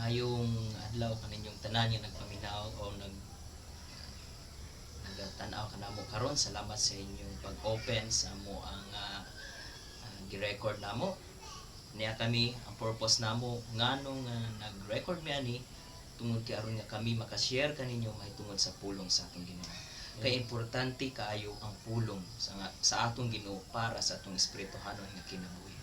Maayong adlaw kaninyong tanan nga nagpaminaw o nagtanaw kanamo karon. Salamat sa inyong pag-open sa mo ang gi-record namo. Niya kami ang purpose namo ngano nga nag-record mi ani tungod kay aron nga kami maka-share kaninyo mahitungod sa pulong sa atong Ginoo. Kay importante kaayo ang pulong sa atong Ginoo para sa atong espirituhanon nga kinabuhi.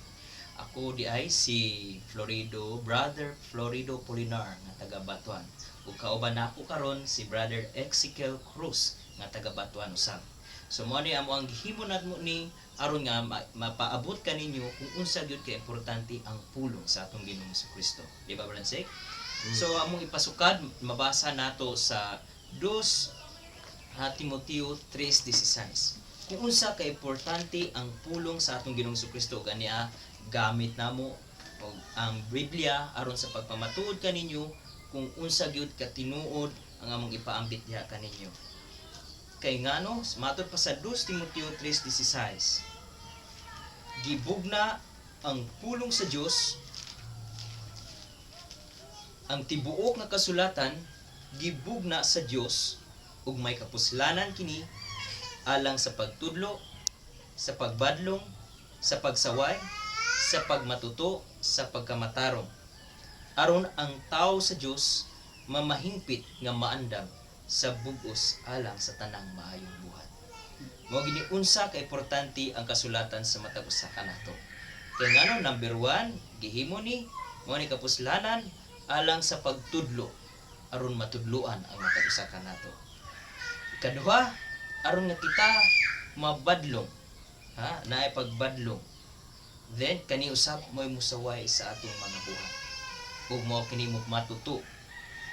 Ako di ay si Brother Florido Polinar nga taga Batuan. Ug kauban nako karon si Brother Ezekiel Cruz nga taga Batuan usab. So mo ni amo ang gihimo nadmo ni aron nga mapaabot kaninyo kung unsa gyud kay importante ang pulong sa atong Ginoong Kristo. Di ba, Bransek? So among ipasukad mabasa nato sa 2 Timoteo 3:16. Kung unsa ka importante ang pulong sa atong Ginoong Kristo ganiya gamit namo og ang Biblia aron sa pagpamatuod kaninyo kung unsa gyud ka tinuod ang among ipaambit diha kaninyo. Kay ngano matud pa sa 2 Timoteo 3:16. Gibugna ang pulong sa Dios, ang tibuok nga kasulatan gibugna sa Dios ug may kapuslanan kini alang sa pagtudlo, sa pagbadlong, sa pagsaway, sa pagmatuto, sa pagkamatarong. Aron ang tao sa Dios mamahingpit nga maandam sa bug-os alang sa tanang maayong buhat. Mao gini unsa ka importante ang kasulatan sa matag usa kanato. Kay ngano number 1 gihimo ni mao ni kapuslanan alang sa pagtudlo aron matudloan ang matag usa kanato. Ikaduha, aron nga kita mabadlong, naay pagbadlong. Then kani usab mo'y musaway sa atong mga buhat. Ug mao kini matuto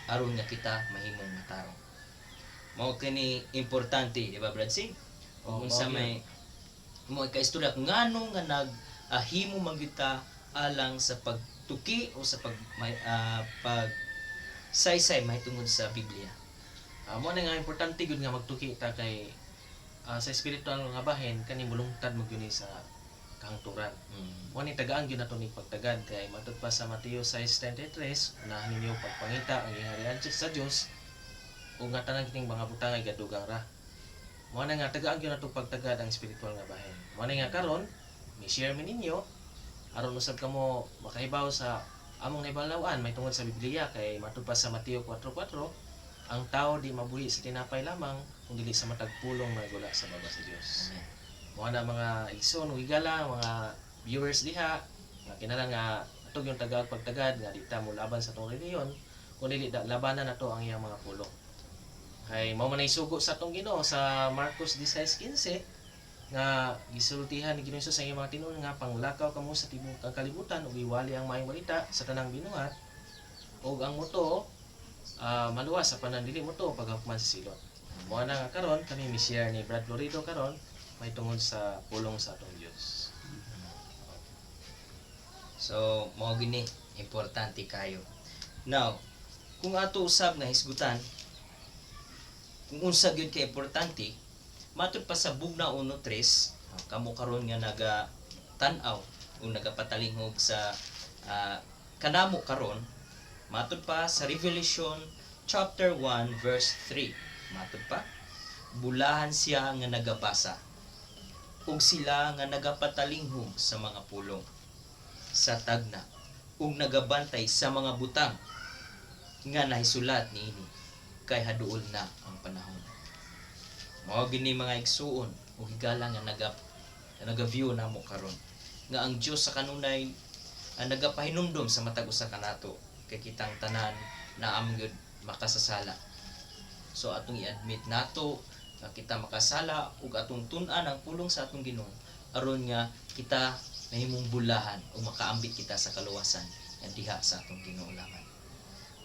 aron nga kita mahimong matarong. Mao kini importante, di ba, Brad Sig? Ug unsa may mo ka-istorya kung ngano nga naghimo man kita alang sa pagtuki o sa pag saysay mahitungod sa Biblia. Mo na nga importante gud nga magtuki ta kay sa espiritual nga bahin kani mulungtad mo gyud sa kahangturan. Mo ni tagaan gyud nato ni pagtagad kay matud pa sa Mateo 6:33 unahan ninyo pagpangita ang gingharian sa Dios ug nga tanan kining mga butang ay gadugang ra. Mo na nga tagaan gyud nato pagtagad ang espiritual nga bahin. Mo na nga karon mi-share mi ninyo aron usab kamo makahibaw sa among naibalawaan may tungod sa Biblia kay matud pa sa Mateo 4:4 ang tao di mabuhi sa tinapay lamang kung dili sa matag pulong nga gula sa baba sa Dios. Mga na mga igsoon, higala, mga viewers diha, nga kinahanglan nga atog yung tagad pagtagad nga di ta mo laban sa tong reliyon, kun dili labanan nato ang iyang mga pulong. Kay mao man isugo sa atong Ginoo sa Marcos 16:15 nga gisultihan ni Ginoo sa iyang mga tinuod nga panglakaw kamo sa tibuok kang kalibutan ug iwali ang maayong balita sa tanang binuhat ug ang moto maluwas sa panandili mo to paghuman sa silot. Mo na nga karon kami mi-share ni Brad Florido karon may tungod sa pulong sa atong Dios. So mao gini importante kayo. Now, kung ato usab nga hisgutan kung unsa gyud ka importante matud pa sa Bugna 1:3 kamo karon nga naga-tan-aw o nagapatalingog sa kanamo karon matud pa sa Revelation chapter 1 verse 3 matud pa bulahan siya nga nagabasa ug sila nga nagapatalinghog sa mga pulong sa tagna ug nagabantay sa mga butang nga nahisulat niini kay haduol na ang panahon. Mao gini mga igsuon ug higala nga naga-view namo karon nga ang Dios sa kanunay nagapahinumdom sa matag usa kanato kay kitang tanan na among gyud makasasala. So atong i-admit nato nga kita makasala ug atong tun-an ang pulong sa atong Ginoo aron nga kita mahimong bulahan o makaambit kita sa kaluwasan nga diha sa atong Ginoo lamang.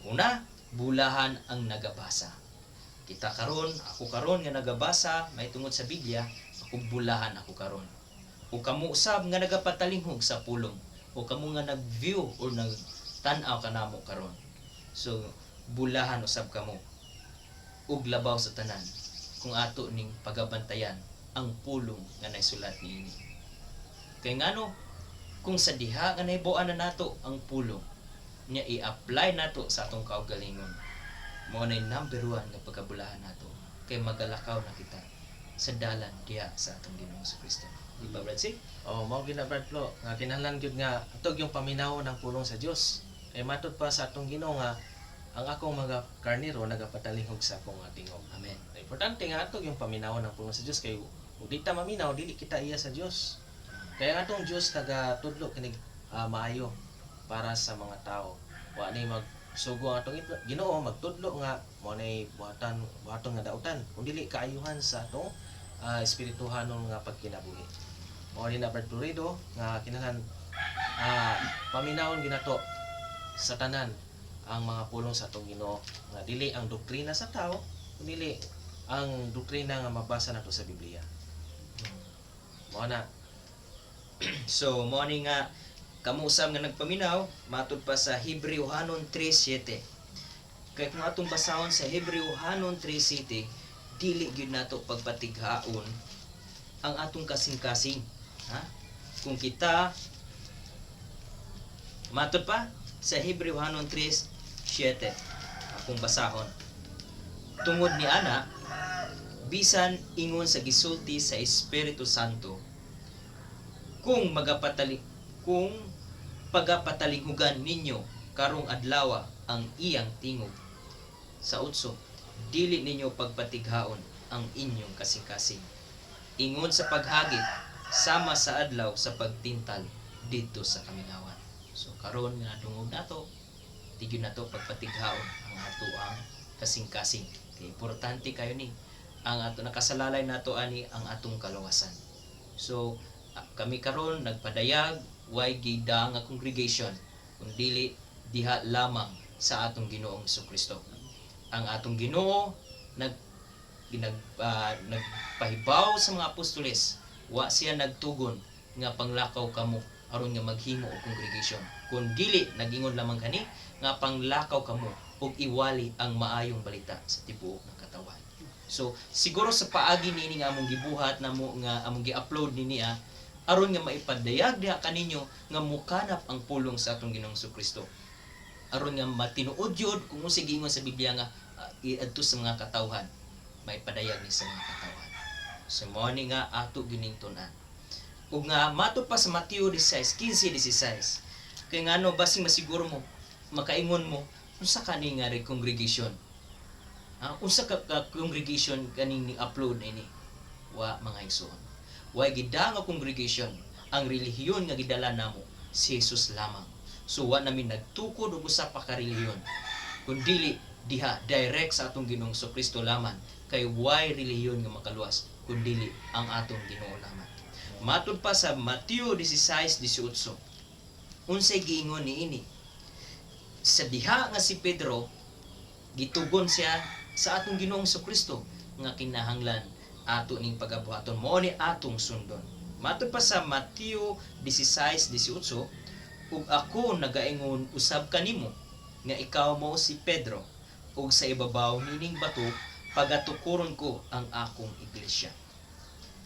Una, bulahan ang nagabasa. Kita karon, ako karon nga nagabasa may tungod sa Biblia, akong bulahan ako karon. O kamo usab nga nagapatalinghog sa pulong o kamo nga nag-view o nagtan-aw kanamo karon. So bulahan usab kamo ug labaw sa tanan kung ato ning pagabantayan ang pulong nga naisulat niini. Kay ngano kung sa diha nga nahibuan na nato ang pulong nya i-apply nato sa atong kaugalingon. Mao na number 1 nga pagkabulahan nato kay magalakaw na kita sa dalan diha sa atong Ginoong Kristo. Di ba, Brad Sig? Mao gina Brad Flo, nga kinahanglan gyud nga atog yung paminaw ng pulong sa Dios. Kay matud pa sa atong Ginoo nga ang akong mga karniro nagapatalingog sa akong tingog. Amen. Importante nga atog yung paminaw ng pulong sa Dios kay ug di ta maminaw dili kita iya sa Dios. Kaya atong Dios nagatudlo kinig maayo para sa mga tao. Wa ni magsugo ang atong Ginoo magtudlo nga mo nay buhaton nga dautan kun dili kaayuhan sa atong espirituhanon nga pagkinabuhi. Mao ni na Brad Florido nga kinahanglan paminawon ginato sa tanan ang mga pulong sa atong Ginoo nga dili ang doktrina sa tao kundi ang doktrina nga mabasa nato sa Biblia. Mao na. So, mo ni nga kamusam nga nagpaminaw matud pa sa Hebrewhanon 3:7. Kay kung atong basahon sa Hebrewhanon 3:7, dili gyud nato pagpatighaon ang atong kasing-kasing. Ha? Kung kita matud pa sa Hebrewhanon 3:7, akong basahon. Tungod ni ana bisan ingon sa gisulti sa Espiritu Santo kung pagapatalingugan ninyo karong adlaw ang iyang tingog sa utso, dili ninyo pagpatighaon ang inyong kasing-kasing ingon sa paghagit sama sa adlaw sa pagtintal dito sa kaminawan. So karon nga dungog nato tigyon nato pagpatighaon ang ato ang kasing-kasing. Kay importante kayo ni ang ato nakasalalay nato ani ang atong kaluwasan. So kami karon nagpadayag way gida nga congregation kun dili diha lamang sa atong Ginoong Kristo. Ang atong Ginoo nagpahibaw sa mga apostoles, wa siya nagtugon nga panglakaw kamo aron nga maghimo og congregation. Kun dili nagingon lamang kani nga panglakaw kamo og iwali ang maayong balita sa tibuok ng katawan. So siguro sa paagi nini nga among gibuhat namo nga among gi-upload nini aron nga maipadayag diha kaninyo nga mukanap ang pulong sa atong Ginoong Kristo. Aron nga matinuod yun kung unsa giingon sa Biblia nga iadto sa mga katawhan, maipadayag ni sa mga katawhan. So mao ni nga ato gining tun-an. Ug nga matud pa sa Mateo 16:15-16. Kay ngano basing masiguro mo makaingon mo unsa kani nga congregation? Unsa ka congregation kaning ni-upload ini? Wa mga igsoon. Way gida nga congregation, ang relihiyon nga gidala namo si Jesus lamang. So wa namin nagtukod og usa pa ka relihiyon, kundi diha direct sa atong Ginoong Kristo lamang, kay way relihiyon nga makaluwas kundi ang atong Ginoo lamang. Matud pa sa Mateo 16:18, unsay giingon niini? Sa diha nga si Pedro gitugon siya sa atong Ginoong Kristo nga kinahanglan ato ning pagabuhaton mo ni atong sundon. Matud pa sa Mateo 16:18, ug ako nagaingon usab kanimo nga ikaw mao si Pedro, ug sa ibabaw nining bato pagatukuron ko ang akong iglesia.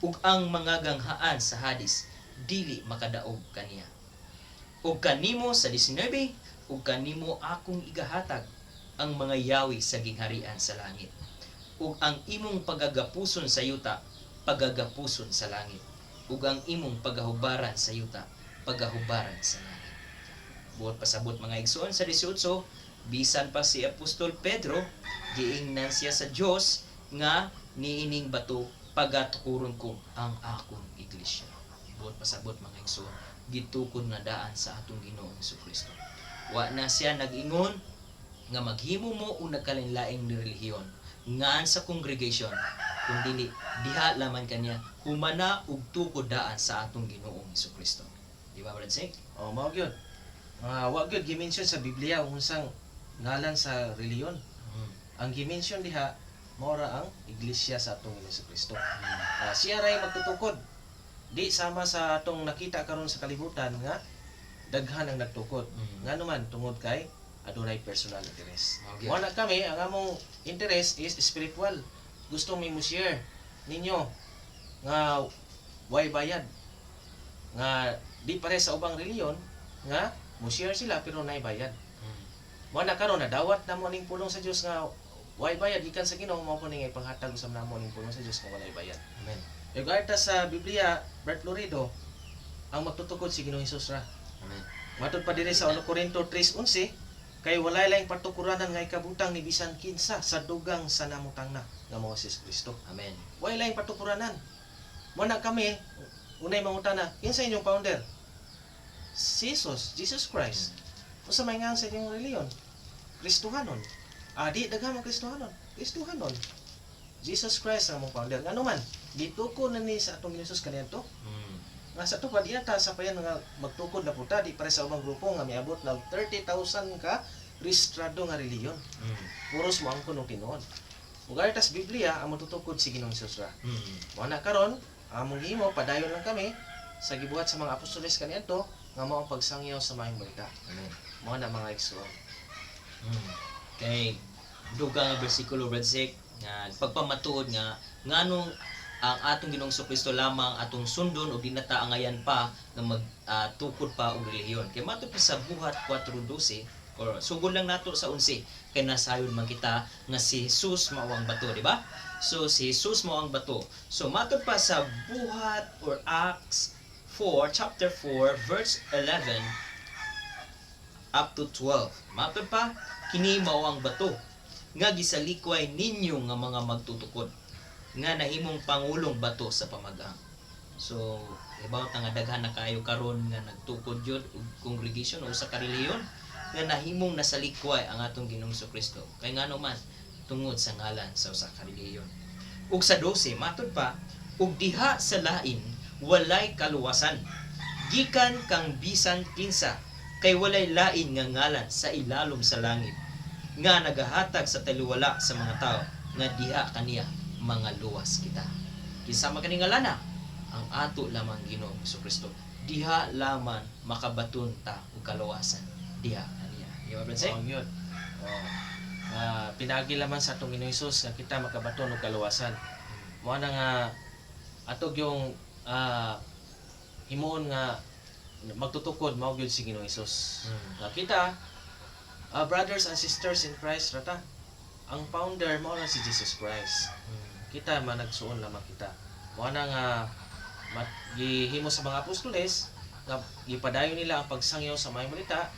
Ug ang mga ganghaan sa Hades dili makadaog kaniya. Ug kanimo sa 19, ug kanimo akong igahatag ang mga yawi sa gingharian sa langit. Ug ang imong pagagapuson sa yuta, pagagapuson sa langit. Ug ang imong pagahubaran sa yuta, pagahubaran sa langit. Buot pasabot mga igsoon sa 18, bisan pa si Apostol Pedro, giingnan siya sa Dios nga niining bato pagatukuron ko ang akong iglesia. Buot pasabot mga igsoon, gitukod na daan sa atong Ginoong Kristo. Wa na siya nag-ingon nga maghimo mo og nagkalain-laing relihiyon ngan sa congregation, kundi diha lamang kanya humana ug tukod daan sa atong Ginoong Kristo. Di ba, Brad Sig? Mao gyud. Wa gyud gi-mention sa Biblia unsang ngalan sa reliyon. Ang gi-mention diha mao ra ang iglesia sa atong Ginoong Kristo. Siya ray magtutukod. Di sama sa atong nakita karon sa kalibutan nga daghan ang nagtukod. Ngano man tungod kay adunay personal interest. Okay. Wala kami, ang among interest is spiritual. Gusto mi mo share ninyo nga way bayad. Nga di pare sa ubang reliyon nga mo share sila pero nay bayad. Mo na karon nadawat na mo ning pulong sa Dios nga way bayad gikan sa Ginoo, mao ko ning ipanghatag usab namo ning pulong sa Dios nga walay bayad. Amen. Yung kahit sa Biblia, Bert Florido, ang magtutukod si Ginoong Hesus ra. Amen. Matod pa diri sa 1 Corinto 3:11, kay walay laing patukuranan nga ikabutang ni bisan kinsa sa dugang sa namutang na nga mao si Kristo. Amen. Walay laing patukuranan. Mo na kami unay mangutana, kinsa inyong founder? Si Jesus Christ. Unsa may ngang sa inyong reliyon? Kristohanon. Di daghang mga Kristohanon. Kristohanon. Jesus Christ ang mong founder. Ano man, dituko na ni sa atong Ginoo kaniadto. Nga sa to pa di ata sa payan nga magtukod na puta di pare sa ubang grupo nga miabot na 30,000 ka rehistrado nga reliyon. Puros mo ang kuno tinuod. Ug tas Biblia ang matutukod si Ginoong Hesus ra. Mo na karon, among himo padayon lang kami sa gibuhat sa mga apostoles kaniadto nga mao ang pagsangyaw sa maayong balita. Amen. Mo na mga igsoon. Kay dugang nga bersikulo Brad Sek nga pagpamatuod nga nganong ang atong Ginoong Kristo lamang atong sundon ug di na ta angayan pa nga magtukod pa og relihiyon. Kay matud pa sa buhat 4:12 or sugod lang nato sa 11 kay nasayon man kita nga si Jesus mao ang bato, di ba? So si Jesus mao ang bato. So matud pa sa buhat or Acts 4 chapter 4 verse 11 up to 12. Matud pa kini mao ang bato nga gisalikway ninyo nga mga magtutukod nga nahimong pangulong bato sa pamagang. So, ibaw nga daghan na kayo karon nga nagtukod yun og congregation o sa kareliyon nga nahimong nasalikway ang atong Ginoong Kristo. Kay ngano man tungod sa ngalan sa usa ka reliyon. Ug sa 12 matud pa, ug diha sa lain walay kaluwasan. Gikan kang bisan kinsa kay walay lain nga ngalan sa ilalom sa langit nga nagahatag sa taliwala sa mga tao nga diha kaniya mga luwas kita. Kisama kani nga lana ang ato lamang Ginoong Kristo. Diha lamang makabaton ta og kaluwasan. Diha kaniya. Di ba, Brad? Oh, yun. Pinagi lamang sa atong Ginoong Hesus nga kita makabaton og kaluwasan. Mo na nga atog yung himuon nga magtutukod mao gyud si Ginoong Hesus. Nga kita brothers and sisters in Christ rata. Ang founder mao na si Jesus Christ. Kita man nagsuon lamang kita. Mo na nga gihimo sa mga apostoles nga gipadayon nila ang pagsangyaw sa maayong balita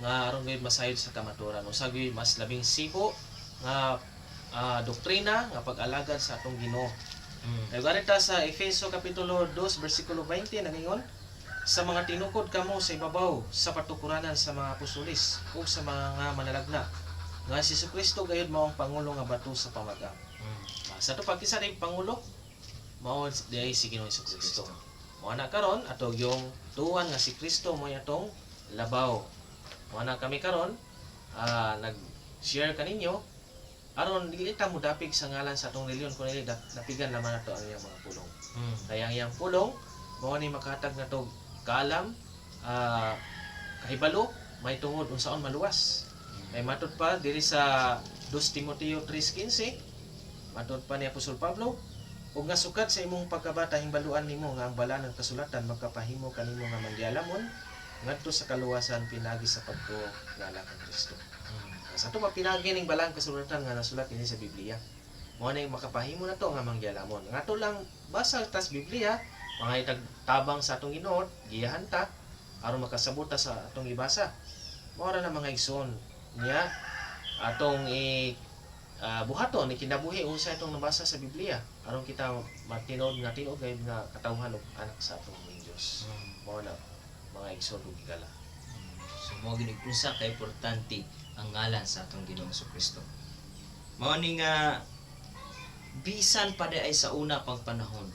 nga aron gayud masayod sa kamaturan. Usa gyud mas labing sipo nga doktrina nga pag-alagad sa atong Ginoo. Nagwarita sa Efeso kapitulo 2 bersikulo 20 nagingon, sa mga tinukod kamo sa ibabaw sa patukuranan sa mga apostoles ug sa mga manalagna nga si Jesucristo gayud mao ang pangulo nga bato sa pamagang. Sa to pagkisa ni pangulo mao diay si Ginoong Jesucristo. Mao na karon atong yung tuwan nga si Kristo mo atong labaw. Mao na kami karon nag-share kaninyo aron dili ta mo dapig sa ngalan sa atong reliyon kun dili napigan naman nato ang iyang mga pulong. Kaya ang iyang pulong mao ni makahatag nato kaalam, kahibalo, may tungod unsaon maluwas. May matud pa diri sa 2 Timoteo 3:15, matud pa ni Apostol Pablo, ug nga sukat sa imong pagkabata himbaluan nimo nga ang bala ng kasulatan magkapahimo kanimo nga manggialamon ngadto sa kaluwasan pinagi sa pagtuo ngala kang Kristo. Sa to pinagi ning balang kasulatan nga nasulat dinhi sa Biblia. Mao na makapahimo na to nga manggialamon. Ngadto lang basa tas Biblia, mga itagtabang sa atong Ginoo, giyahan ta aron makasabot ta sa atong ibasa. Mao ra na mga igsoon niya atong buhaton ni kinabuhi unsa itong nabasa sa Biblia aron kita matinod nga tinud gayud nga katawhan og anak sa atong Dios. Mao na mga igsoon ug higala. So mao gid unsa ka importante ang ngalan sa atong Ginoong Kristo. Mao ni nga bisan pa ay sa una pang panahon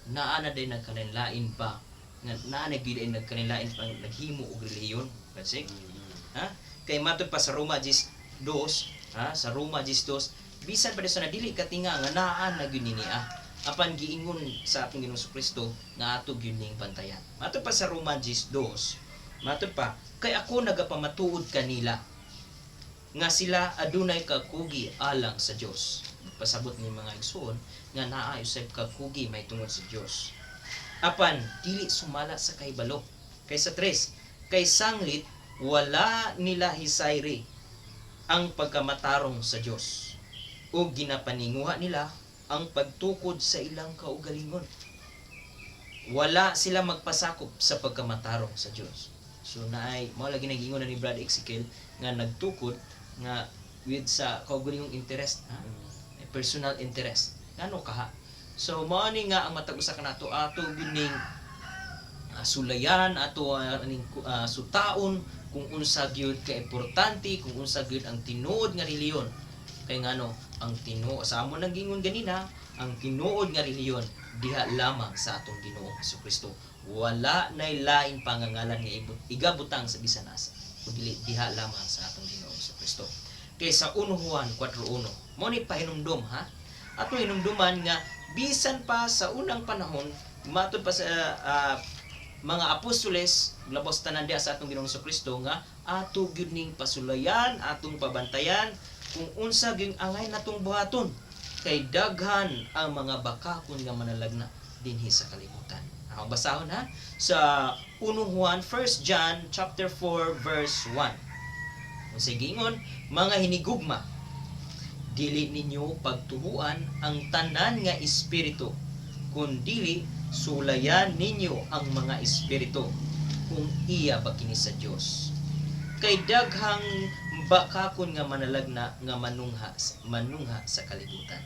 naa na din nagkanilain pa nga naa na gid ay nagkanilain pa naghimo og relihiyon kasi ha kay matud pa sa Roma 10:2 ha sa Roma 10:2 bisan pa sa nadili katinga nga naa na gyud niya apan giingon sa atong Ginoong Kristo nga ato gyud ning bantayan. Matud pa sa Roma 10:2 matud pa kay ako nagapamatuod kanila nga sila adunay kakugi alang sa Dios. Pasabot ni mga igsoon nga naa usab kakugi may tungod sa Dios. Apan dili sumala sa kahibalo. Kay sa 3, kay sanglit wala nila hisayri ang pagkamatarong sa Dios o ginapaninguha nila ang pagtukod sa ilang kaugalingon. Wala sila magpasakop sa pagkamatarong sa Dios. So naay mao lagi nagingon na ni Brad Ezekiel nga nagtukod nga with sa kaugalingong interest, ha? Personal interest. Ngano kaha? So mao ni nga ang matag usa kanato ato gining sulayan ato aning sutaon kung unsa gyud ka importante, kung unsa gyud ang tinuod nga reliyon. Kay ngano ang sa amo nagingon ganina, ang tinuod nga reliyon diha lamang sa atong Ginoo Jesucristo. Wala nay lain pangangalan nga igabutang sa bisan asa, kundi diha lamang sa atong Ginoo Jesucristo. Kay sa 1 Juan 4:1, mo ni pahinumdom, ha? Ato hinumduman nga bisan pa sa unang panahon, matud pa sa mga apostoles, labos tanan diha sa atong Ginoong Jesucristo nga ato gyud ning pasulayan, atong pabantayan kung unsa gyud angay natong buhaton. Kay daghan ang mga bakakon nga manalagna dinhi sa kalibutan. Ako basahon, ha? Sa 1 Juan, 1 John chapter 4 verse 1. Kung sigingon, mga hinigugma, dili ninyo pagtuhuan ang tanan nga espiritu, kundili sulayan ninyo ang mga espiritu kung iya ba kini sa Dios. Kay daghang bakakon nga manalagna nga manungha sa kalibutan.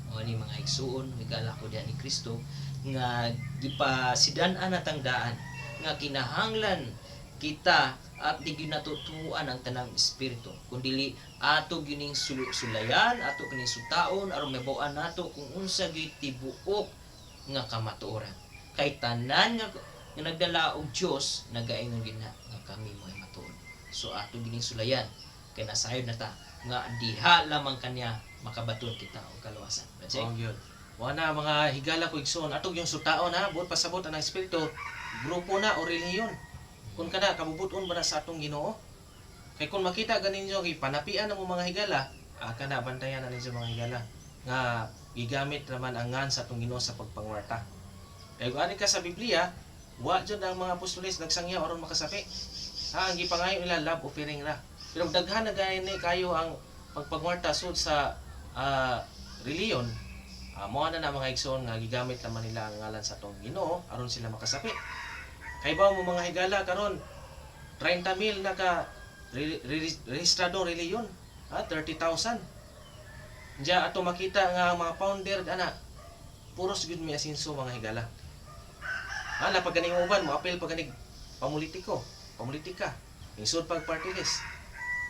O ni mga igsuon, migala ko diha ni Kristo nga gipasidan-an natang daan nga kinahanglan kita at di gyud natutuan ang tanang espiritu, kundi ato gining sulayan, ato kining sutaon aron mabuan nato kung unsa gyud tibuok nga kamatuoran. Kay tanan nga nagdala og Dios nagaingon gid na nga kami mo'y matuod. So ato gining sulayan kay nasayod na ta nga diha lamang kanya makabaton kita og kaluwasan. That's it. Oh, yun. Wala mga higala ko igsoon. Atog yung sutaon, ha, buot pasabot ang espiritu, grupo na o relihiyon. Kung kada kabubuton ba na sa atong Ginoo? Kay kung makita ganin nyo, panapian ang mga higala, kana bantayan na ninyo mga higala nga gigamit naman ang ngan sa atong Ginoo sa pagpangwarta. Kay kung ani ka sa Biblia, wa jud ang mga apostoles nagsangyaw aron makasapi. Ha, ang gipangayo nila love offering ra. Pero daghan na gani kayo ang pagpangwarta sud sa reliyon. Mo na mga igsoon nga gigamit naman nila ang ngalan sa atong Ginoo aron sila makasapi. Kay ba mo mga higala karon 30,000 na ka rehistradong reliyon, 30,000. Diya ato makita nga mga founder ana puros gud mi asinso mga higala. Ana pag ganing uban mo apel pag ganing pamulitika, isod pag party list.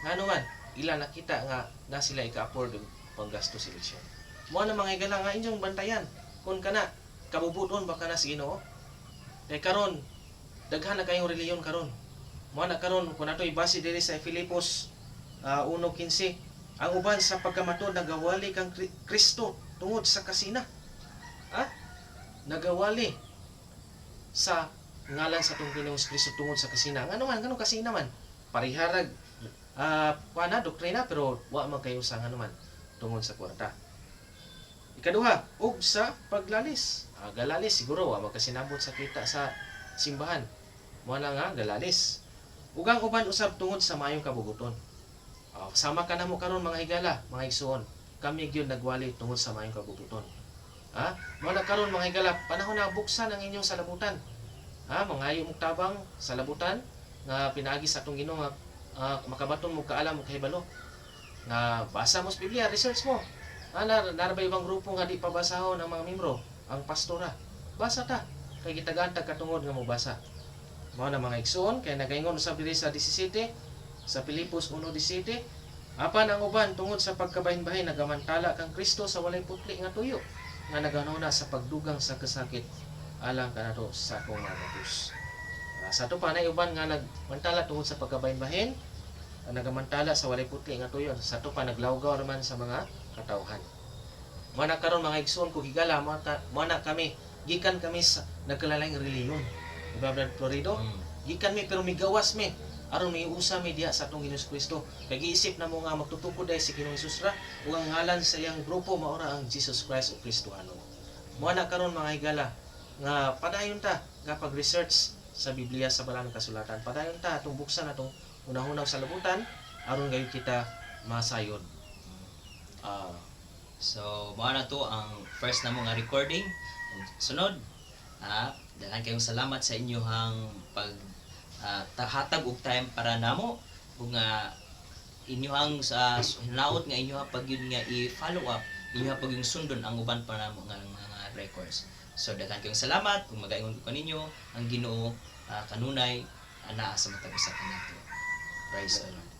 Ngano man ila nakita nga na sila ika-afford og panggastos sa eleksyon. Mo na mga higala nga inyong bantayan kun kana kabubuton ba kana sa Ginoo. Kay karon daghan na kayong reliyon karon. Mo na karon kun ato ibase diri sa Filipos 1:15, ang uban sa pagkamatud nagawali kang Kristo tungod sa kasina. Nagawali sa ngalan sa atong Ginoong Kristo tungod sa kasina. Ngano man kanang kasina man? Pariharag doktrina pero wa man kayo sa ngano man tungod sa kwarta. Ikaduha, ug sa paglalis. Galalis siguro wa makasinabot sa kita sa simbahan. Mo na nga galalis. Ug ang uban usab tungod sa maayong kabubuton. Sama ka namo karon mga higala, mga igsoon. Kami gyud nagwali tungod sa maayong kabubuton. Mo na karon mga higala, panahon na buksan ang inyong salabutan. Mangayo mo tabang sa labutan nga pinaagi sa atong Ginoo nga makabaton mo kaalam mo kahibalo. Nga basa mo sa Biblia, research mo. Narabay ibang grupo nga di pabasahon ang mga membro, ang pastora. Basa ta, kay gitagaan ta katungod nga mo basa. Mao na mga igsoon, kay nagaingon sa diri sa 17, sa Filipos 1:17, apan ang uban tungod sa pagkabahin-bahin nagamantala kang Kristo sa walay putli nga tuyo, nga naganuna sa pagdugang sa kasakit alang kanato sa akong mga Diyos. Sa ato pa na uban nga nagmantala tungod sa pagkabahin-bahin, nagamantala sa walay putli nga tuyo. Sa ato pa naglawgaw naman sa mga katawhan. Mo na karon mga igsoon ko higala mo na kami gikan kami sa nagkalalayng reliyon. Diba Brad Florido? Gikan mi pero migawas mi aron may usa mi diha sa atong Ginoong Kristo. Kay giisip na mo nga magtutukod dai si Ginoong Hesus ra ug ang ngalan sa iyang grupo mao ra ang Jesus Christ o Kristohano. Mo na karon mga higala nga padayon ta nga pag-research sa Biblia sa Balang Kasulatan. Padayon ta atong buksan atong unang-unang sa labutan aron gayud kita masayod. Ah, So, mao na to ang first namo nga recording. Sunod, daghan kayong salamat sa inyohang pag hatag og time para namo ug nga inyohang sa hinaot nga inyohang pag yun nga i-follow up, inyohang pag yung sundon ang uban pa namo nga mga records. So, daghan kayong salamat kung magaingon ko kaninyo ang Ginoo kanunay ana sa matag usa kanato. Praise the Lord.